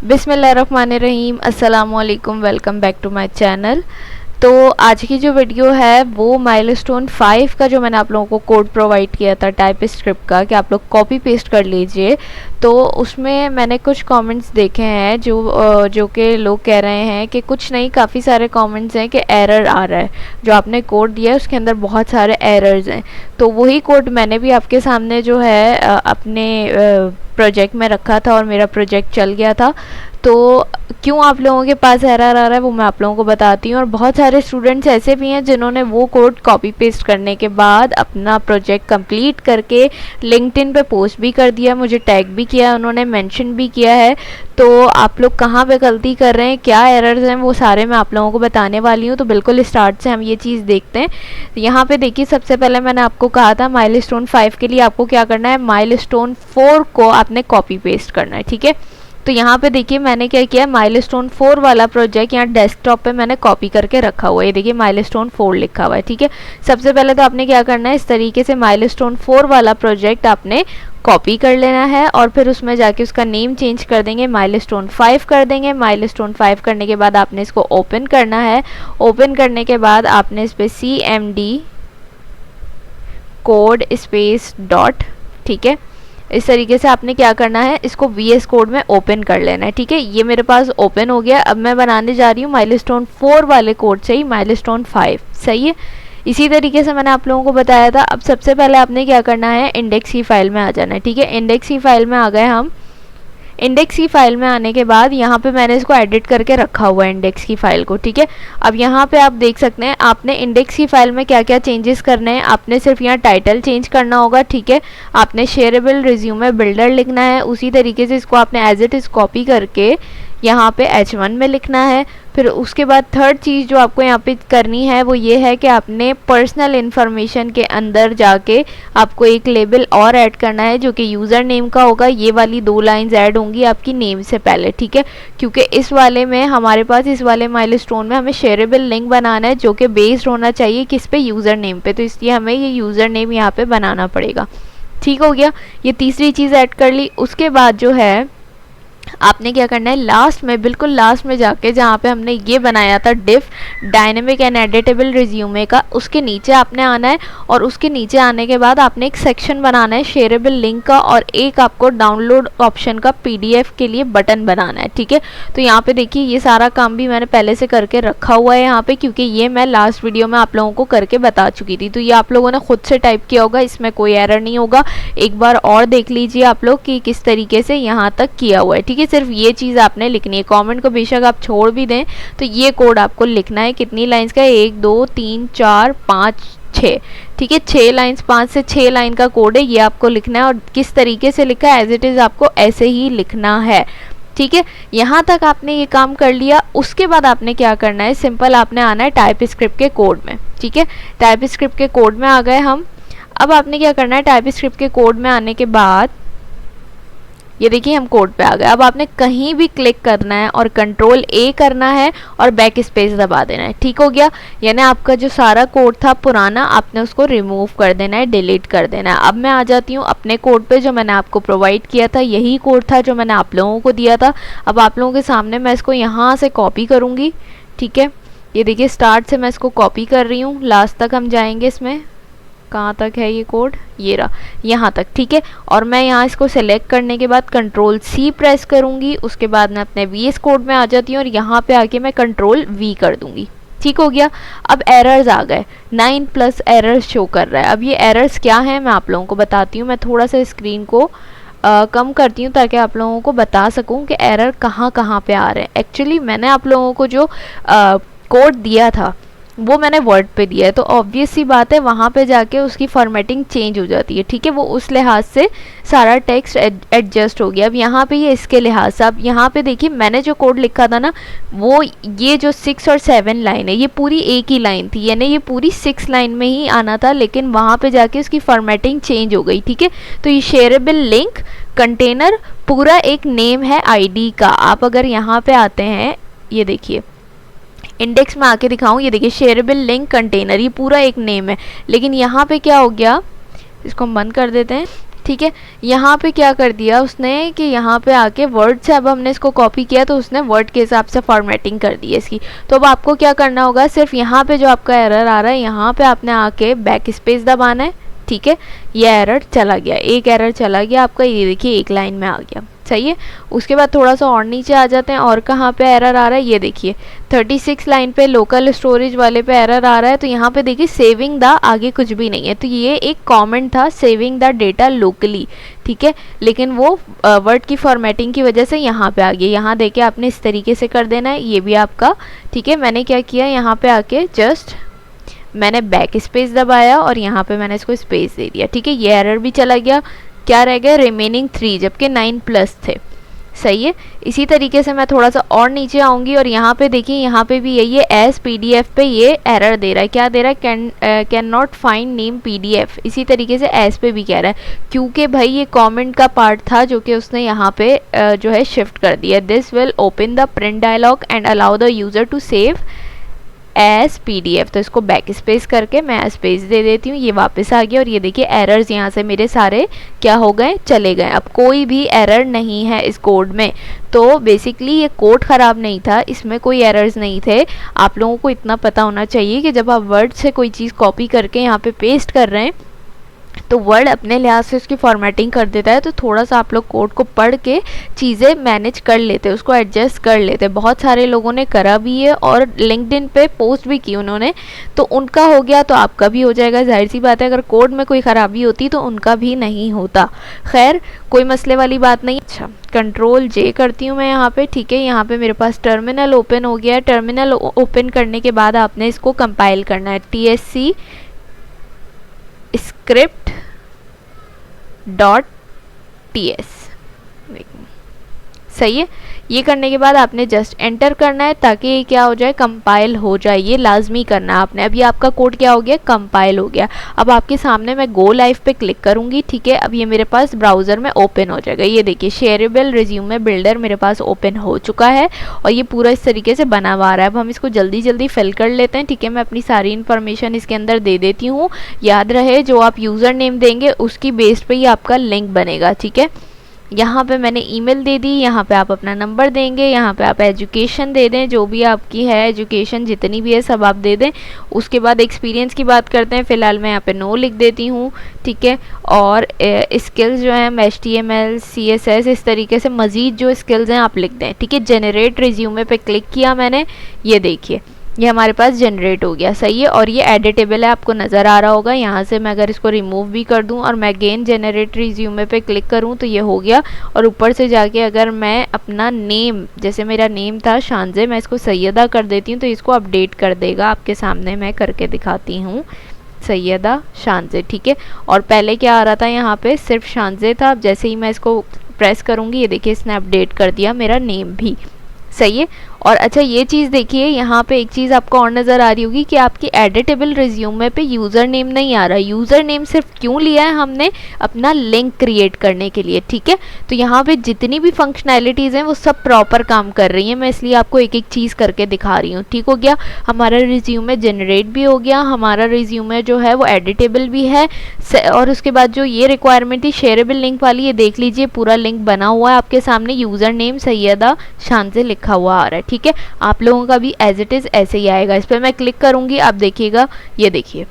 बिस्मिल्लाहिर्रहमानिर्रहीम, अस्सलामुअलैकुम, welcome back to my channel. तो आज की जो वीडियो है वो माइलस्टोन 5 का जो मैंने आप लोगों को कोड प्रोवाइड किया था टाइप स्क्रिप्ट का कि आप लोग कॉपी पेस्ट कर लीजिए। तो उसमें मैंने कुछ कमेंट्स देखे हैं जो कि लोग कह रहे हैं कि कुछ नहीं, काफ़ी सारे कमेंट्स हैं कि एरर आ रहा है, जो आपने कोड दिया है उसके अंदर बहुत सारे एरर्स हैं। तो वही कोड मैंने भी आपके सामने जो है अपने प्रोजेक्ट में रखा था और मेरा प्रोजेक्ट चल गया था। तो क्यों आप लोगों के पास एरर आ रहा है वो मैं आप लोगों को बताती हूँ। और बहुत सारे स्टूडेंट्स ऐसे भी हैं जिन्होंने वो कोड कॉपी पेस्ट करने के बाद अपना प्रोजेक्ट कंप्लीट करके लिंक्डइन पे पोस्ट भी कर दिया, मुझे टैग भी किया, उन्होंने मेंशन भी किया है। तो आप लोग कहाँ पे गलती कर रहे हैं, क्या एरर्स हैं, वो सारे मैं आप लोगों को बताने वाली हूँ। तो बिल्कुल स्टार्ट से हम ये चीज़ देखते हैं। यहाँ पे देखिए, सबसे पहले मैंने आपको कहा था माइलस्टोन 5 के लिए आपको क्या करना है, माइलस्टोन 4 को आपने कॉपी पेस्ट करना है, ठीक है। तो यहाँ पे देखिए मैंने क्या किया, माइलस्टोन 4 वाला प्रोजेक्ट यहाँ डेस्कटॉप पे मैंने कॉपी करके रखा हुआ है। ये देखिए माइलस्टोन 4 लिखा हुआ है, ठीक है। सबसे पहले तो आपने क्या करना है, इस तरीके से माइलस्टोन 4 वाला प्रोजेक्ट आपने कॉपी कर लेना है और फिर उसमें जाके उसका नेम चेंज कर देंगे, माइलस्टोन 5 कर देंगे। माइलस्टोन 5 करने के बाद आपने इसको ओपन करना है। ओपन करने के बाद आपने इस पर CMD कोड स्पेस डॉट, ठीक है, इस तरीके से आपने क्या करना है, इसको VS कोड में ओपन कर लेना है, ठीक है। ये मेरे पास ओपन हो गया। अब मैं बनाने जा रही हूँ माइलस्टोन 4 वाले कोड से ही माइलस्टोन 5, सही है। इसी तरीके से मैंने आप लोगों को बताया था। अब सबसे पहले आपने क्या करना है, इंडेक्स की फाइल में आ जाना है, ठीक है। इंडेक्स की फाइल में आ गए हम। इंडेक्स की फाइल में आने के बाद यहाँ पे मैंने इसको एडिट करके रखा हुआ है इंडेक्स की फाइल को, ठीक है। अब यहाँ पे आप देख सकते हैं आपने इंडेक्स की फाइल में क्या क्या चेंजेस करने हैं। आपने सिर्फ यहाँ टाइटल चेंज करना होगा, ठीक है। आपने शेयरेबल रिज्यूमे बिल्डर लिखना है, उसी तरीके से इसको आपने एज इट इज़ कॉपी करके यहाँ पे H1 में लिखना है। फिर उसके बाद थर्ड चीज़ जो आपको यहाँ पे करनी है वो ये है कि आपने पर्सनल इन्फॉर्मेशन के अंदर जाके आपको एक लेबल और ऐड करना है जो कि यूज़र नेम का होगा। ये वाली 2 लाइंस ऐड होंगी आपकी नेम से पहले, ठीक है। क्योंकि इस वाले में हमारे पास, इस वाले माइलस्टोन में हमें शेयरेबल लिंक बनाना है जो कि बेस्ड होना चाहिए किस पे, यूज़र नेम पे। तो इसलिए हमें ये यूज़र नेम यहाँ पे बनाना पड़ेगा, ठीक हो गया। ये तीसरी चीज़ ऐड कर ली। उसके बाद जो है आपने क्या करना है, लास्ट में, बिल्कुल लास्ट में जाके जहाँ पे हमने ये बनाया था डिफ डायनेमिक एंड एडिटेबल रिज्यूमे का, उसके नीचे आपने आना है। और उसके नीचे आने के बाद आपने एक सेक्शन बनाना है शेयरेबल लिंक का और एक आपको डाउनलोड ऑप्शन का PDF के लिए बटन बनाना है, ठीक है। तो यहाँ पे देखिए ये सारा काम भी मैंने पहले से करके रखा हुआ है यहाँ पे, क्योंकि ये मैं लास्ट वीडियो में आप लोगों को करके बता चुकी थी। तो ये आप लोगों ने खुद से टाइप किया होगा, इसमें कोई एरर नहीं होगा। एक बार और देख लीजिए आप लोग कि किस तरीके से यहाँ तक किया हुआ है, ठीक है। सिर्फ ये चीज़ आपने लिखनी है। कमेंट को बेशक आप छोड़ भी दें तो ये कोड आपको लिखना है। कितनी लाइंस का है, 1 2 3 4 5 6, ठीक है। 6 लाइंस, 5 से 6 लाइन का कोड है, ये आपको लिखना है। और किस तरीके से लिखा है, एज इट इज़ आपको ऐसे ही लिखना है, ठीक है। यहाँ तक आपने ये काम कर लिया। उसके बाद आपने क्या करना है, सिंपल आपने आना है टाइप स्क्रिप्ट के कोड में, ठीक है। टाइप स्क्रिप्ट के कोड में आ गए हम। अब आपने क्या करना है, टाइप स्क्रिप्ट के कोड में आने के बाद ये देखिए हम कोड पे आ गए। अब आपने कहीं भी क्लिक करना है और Ctrl+A करना है और बैक स्पेस दबा देना है, ठीक हो गया। यानी आपका जो सारा कोड था पुराना, आपने उसको रिमूव कर देना है, डिलीट कर देना है। अब मैं आ जाती हूँ अपने कोड पे जो मैंने आपको प्रोवाइड किया था। यही कोड था जो मैंने आप लोगों को दिया था। अब आप लोगों के सामने मैं इसको यहाँ से कॉपी करूँगी, ठीक है। ये देखिए स्टार्ट से मैं इसको कॉपी कर रही हूँ, लास्ट तक हम जाएंगे। इसमें कहाँ तक है ये कोड, ये रहा यहाँ तक, ठीक है। और मैं यहाँ इसको सेलेक्ट करने के बाद Ctrl+C प्रेस करूँगी। उसके बाद मैं अपने VS कोड में आ जाती हूँ और यहाँ पे आके मैं Ctrl+V कर दूँगी, ठीक हो गया। अब एरर्स आ गए, 9+ एरर्स शो कर रहा है। अब ये एरर्स क्या हैं मैं आप लोगों को बताती हूँ। मैं थोड़ा सा स्क्रीन को कम करती हूँ ताकि आप लोगों को बता सकूँ कि एरर कहाँ कहाँ पे आ रहे हैं। एक्चुअली मैंने आप लोगों को जो कोड दिया था वो मैंने वर्ड पे दिया है, तो ऑब्वियस सी बात है वहाँ पे जाके उसकी फॉर्मेटिंग चेंज हो जाती है, ठीक है। वो उस लिहाज से सारा टेक्स्ट एडजस्ट हो गया। अब यहाँ पे ये इसके लिहाज से, अब यहाँ पे देखिए मैंने जो कोड लिखा था ना, वो ये जो 6 और 7 लाइन है ये पूरी एक ही लाइन थी, यानी ये पूरी 6 लाइन में ही आना था, लेकिन वहाँ पे जाके उसकी फॉर्मेटिंग चेंज हो गई, ठीक है। तो ये शेयरेबल लिंक कंटेनर पूरा एक नेम है ID का। आप अगर यहाँ पे आते हैं, ये देखिए इंडेक्स में आके दिखाऊं, ये देखिए शेयरेबल लिंक कंटेनर, ये पूरा एक नेम है। लेकिन यहाँ पे क्या हो गया, इसको हम बंद कर देते हैं। ठीक है। यहाँ पे क्या कर दिया उसने कि यहाँ पे आके वर्ड से अब हमने इसको कॉपी किया तो उसने वर्ड के हिसाब से फॉर्मेटिंग कर दी है इसकी। तो अब आपको क्या करना होगा, सिर्फ यहाँ पे जो आपका एरर आ रहा है यहाँ पे आपने आके बैक स्पेस दबाना है। ठीक है, ये एरर चला गया, एक एरर चला गया आपका, ये देखिए एक लाइन में आ गया। सही है। उसके बाद थोड़ा सा और नीचे आ जाते हैं, और कहाँ पे एरर आ रहा है, ये देखिए 36 लाइन पे लोकल स्टोरेज वाले पे एरर आ रहा है। तो यहाँ पे देखिए सेविंग द, आगे कुछ भी नहीं है, तो ये एक कमेंट था सेविंग द डेटा लोकली। ठीक है, लेकिन वो वर्ड की फॉर्मेटिंग की वजह से यहाँ पे आ गया। यहाँ देखिए आपने इस तरीके से कर देना है, ये भी आपका। ठीक है, मैंने क्या किया, यहाँ पे आके जस्ट मैंने बैक स्पेस दबाया और यहाँ पे मैंने इसको स्पेस दे दिया। ठीक है, ये एरर भी चला गया। क्या रह गया, रिमेनिंग 3, जबकि 9+ थे। सही है। इसी तरीके से मैं थोड़ा सा और नीचे आऊँगी और यहाँ पे देखिए, यहाँ पे भी यही है, एज PDF पे ये एरर दे रहा है। क्या दे रहा है, can not find name PDF। इसी तरीके से एज पे भी कह रहा है, क्योंकि भाई ये कमेंट का पार्ट था जो कि उसने यहाँ पे जो है शिफ्ट कर दिया। This will open the print dialogue and allow the user to save as PDF। तो इसको बैक स्पेस करके मैं स्पेस दे देती हूँ, ये वापस आ गया। और ये देखिए एरर्स यहाँ से मेरे सारे क्या हो गए, चले गए। अब कोई भी एरर नहीं है इस कोड में। तो बेसिकली ये कोड ख़राब नहीं था, इसमें कोई एरर्स नहीं थे। आप लोगों को इतना पता होना चाहिए कि जब आप वर्ड से कोई चीज़ कॉपी करके यहाँ पे पेस्ट कर रहे हैं तो वर्ड अपने लिहाज से उसकी फॉर्मेटिंग कर देता है। तो थोड़ा सा आप लोग कोड को पढ़ के चीज़ें मैनेज कर लेते, उसको एडजस्ट कर लेते। बहुत सारे लोगों ने करा भी है और लिंक्डइन पे पोस्ट भी की उन्होंने, तो उनका हो गया तो आपका भी हो जाएगा। जाहिर सी बात है, अगर कोड में कोई ख़राबी होती तो उनका भी नहीं होता। खैर, कोई मसले वाली बात नहीं। अच्छा, Ctrl+J करती हूँ मैं यहाँ पे। ठीक है, यहाँ पे मेरे पास टर्मिनल ओपन हो गया है। टर्मिनल ओपन करने के बाद आपने इसको कंपाइल करना है, TSC script.ts। सही है। ये करने के बाद आपने जस्ट एंटर करना है ताकि ये क्या हो जाए, कंपाइल हो जाए। ये लाजमी करना है आपने। अब ये आपका कोड क्या हो गया, कंपाइल हो गया। अब आपके सामने मैं गो लाइव पे क्लिक करूंगी। ठीक है, अब ये मेरे पास ब्राउज़र में ओपन हो जाएगा। ये देखिए शेयरेबल रिज्यूमे बिल्डर मेरे पास ओपन हो चुका है और ये पूरा इस तरीके से बना हुआ आ रहा है। अब हम इसको जल्दी जल्दी फिल कर लेते हैं। ठीक है, मैं अपनी सारी इन्फॉर्मेशन इसके अंदर दे देती हूँ। याद रहे, जो आप यूज़र नेम देंगे उसकी बेस पे ही आपका लिंक बनेगा। ठीक है, यहाँ पे मैंने ईमेल दे दी, यहाँ पे आप अपना नंबर देंगे, यहाँ पे आप एजुकेशन दे दें, जो भी आपकी है एजुकेशन जितनी भी है सब आप दे दें। उसके बाद एक्सपीरियंस की बात करते हैं। फ़िलहाल मैं यहाँ पे नो लिख देती हूँ। ठीक है, और स्किल्स जो हैं HTML CSS इस तरीके से मज़ीद जो स्किल्स हैं आप लिख दें। ठीक है, जनरेट रिज्यूमे पे क्लिक किया मैंने, ये देखिए ये हमारे पास जनरेट हो गया। सही है, और ये एडिटेबल है, आपको नज़र आ रहा होगा। यहाँ से मैं अगर इसको रिमूव भी कर दूँ और मैं अगेन जनरेट रिज्यूमे पे क्लिक करूँ तो ये हो गया। और ऊपर से जाके अगर मैं अपना नेम, जैसे मेरा नेम था शानजे, मैं इसको सैयदा कर देती हूँ तो इसको अपडेट कर देगा। आपके सामने मैं करके दिखाती हूँ, सैयदा शानजे। ठीक है, और पहले क्या आ रहा था, यहाँ पे सिर्फ शानजे था। अब जैसे ही मैं इसको प्रेस करूँगी, ये देखिए इसने अपडेट कर दिया मेरा नेम भी। सही है। और अच्छा, ये चीज़ देखिए, यहाँ पे एक चीज़ आपको और नज़र आ रही होगी कि आपकी एडिटेबल रिज्यूमे पे यूज़र नेम नहीं आ रहा। यूज़र नेम सिर्फ क्यों लिया है हमने, अपना लिंक क्रिएट करने के लिए। ठीक है, तो यहाँ पे जितनी भी फंक्शनैलिटीज़ हैं वो सब प्रॉपर काम कर रही हैं। मैं इसलिए आपको एक एक चीज़ करके दिखा रही हूँ। ठीक हो गया, हमारा रिज्यूमे जनरेट भी हो गया, हमारा रिज्यूमे जो है वो एडिटेबल भी है। और उसके बाद जो ये रिक्वायरमेंट थी शेयरेबल लिंक वाली, ये देख लीजिए पूरा लिंक बना हुआ है आपके सामने। यूज़र नेम सैयदा शानजे लिखा हुआ आ रहा है। ठीक है, आप लोगों का भी एज इट इज़ ऐसे ही आएगा। इस पर मैं क्लिक करूंगी, आप देखिएगा, ये देखिए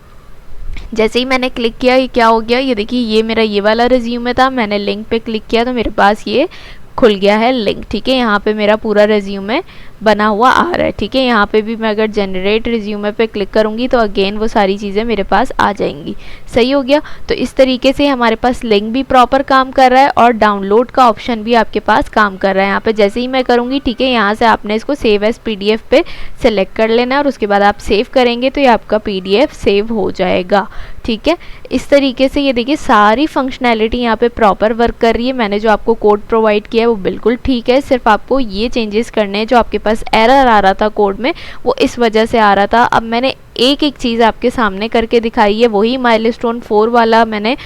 जैसे ही मैंने क्लिक किया ये क्या हो गया, ये देखिए ये मेरा ये वाला रिज्यूमे था। मैंने लिंक पे क्लिक किया तो मेरे पास ये खुल गया है लिंक। ठीक है, यहाँ पे मेरा पूरा रिज्यूमे बना हुआ आ रहा है। ठीक है, यहाँ पे भी मैं अगर जनरेट रिज्यूमे पे क्लिक करूँगी तो अगेन वो सारी चीज़ें मेरे पास आ जाएंगी। सही हो गया। तो इस तरीके से हमारे पास लिंक भी प्रॉपर काम कर रहा है और डाउनलोड का ऑप्शन भी आपके पास काम कर रहा है। यहाँ पे जैसे ही मैं करूँगी, ठीक है, यहाँ से आपने इसको सेव एज PDF पे सेलेक्ट कर लेना है और उसके बाद आप सेव करेंगे तो ये आपका PDF सेव हो जाएगा। ठीक है, इस तरीके से ये देखिए सारी फंक्शनैलिटी यहाँ पे प्रॉपर वर्क कर रही है। मैंने जो आपको कोड प्रोवाइड किया है वो बिल्कुल ठीक है। सिर्फ आपको ये चेंजेस करने हैं, जो आपके पास एरर आ रहा था कोड में वो इस वजह से आ रहा था। अब मैंने एक एक चीज़ आपके सामने करके दिखाई है। वही माइलस्टोन 4 वाला मैंने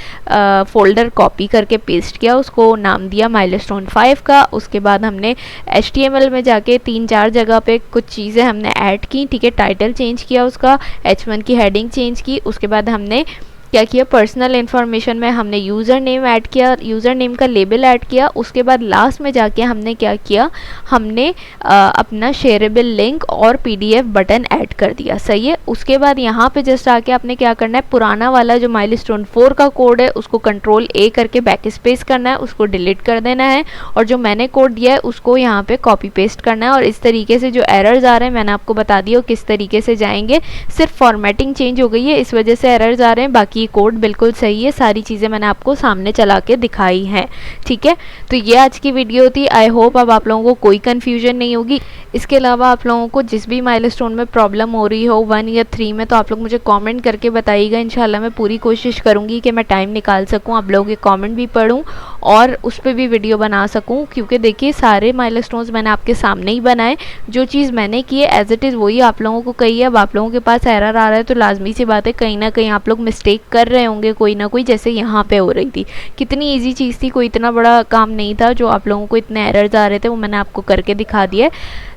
फोल्डर कॉपी करके पेस्ट किया, उसको नाम दिया माइलस्टोन 5 का। उसके बाद हमने HTML में जाके 3-4 जगह पे कुछ चीज़ें हमने ऐड की। ठीक है, टाइटल चेंज किया, उसका H1 की हेडिंग चेंज की। उसके बाद हमने क्या किया, पर्सनल इन्फॉर्मेशन में हमने यूज़र नेम ऐड किया, यूज़र नेम का लेबल ऐड किया। उसके बाद लास्ट में जाके हमने क्या किया, हमने अपना शेयरेबल लिंक और पीडीएफ बटन ऐड कर दिया। सही है। उसके बाद यहाँ पे जस्ट आके आपने क्या करना है, पुराना वाला जो माइलस्टोन 4 का कोड है उसको कंट्रोल ए करके बैक स्पेस करना है, उसको डिलीट कर देना है, और जो मैंने कोड दिया है उसको यहाँ पे कॉपी पेस्ट करना है। और इस तरीके से जो एरर्स आ रहे हैं मैंने आपको बता दिया किस तरीके से जाएंगे, सिर्फ फॉर्मेटिंग चेंज हो गई है इस वजह से एरर्स आ रहे हैं, बाकी कोड बिल्कुल सही है। सारी चीज़ें मैंने आपको सामने चला के दिखाई हैं। ठीक है, तो ये आज की वीडियो थी। आई होप अब आप लोगों को कोई कन्फ्यूजन नहीं होगी। इसके अलावा आप लोगों को जिस भी माइलस्टोन में प्रॉब्लम हो रही हो 1 या 3 में, तो आप लोग मुझे कमेंट करके बताइएगा। इंशाल्लाह मैं पूरी कोशिश करूँगी कि मैं टाइम निकाल सकूँ, आप लोगों के कमेंट भी पढूं और उस पर भी वीडियो बना सकूँ। क्योंकि देखिए सारे माइलस्टोन्स मैंने आपके सामने ही बनाए, जो चीज़ मैंने की है एज इट इज़ वही आप लोगों को कही है। अब आप लोगों के पास एरर आ रहा है तो लाजमी सी बात है कहीं ना कहीं आप लोग मिस्टेक कर रहे होंगे कोई ना कोई, जैसे यहाँ पे हो रही थी। कितनी इजी चीज़ थी, कोई इतना बड़ा काम नहीं था। जो आप लोगों को इतने एरर्स आ रहे थे वो मैंने आपको करके दिखा दिया।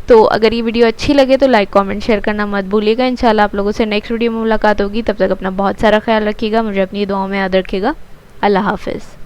तो अगर ये वीडियो अच्छी लगे तो लाइक कमेंट शेयर करना मत भूलिएगा। इंशाल्लाह आप लोगों से नेक्स्ट वीडियो में मुलाकात होगी। तब तक अपना बहुत सारा ख्याल रखिएगा, मुझे अपनी दुआओं में याद रखिएगा। अल्लाह हाफिज़।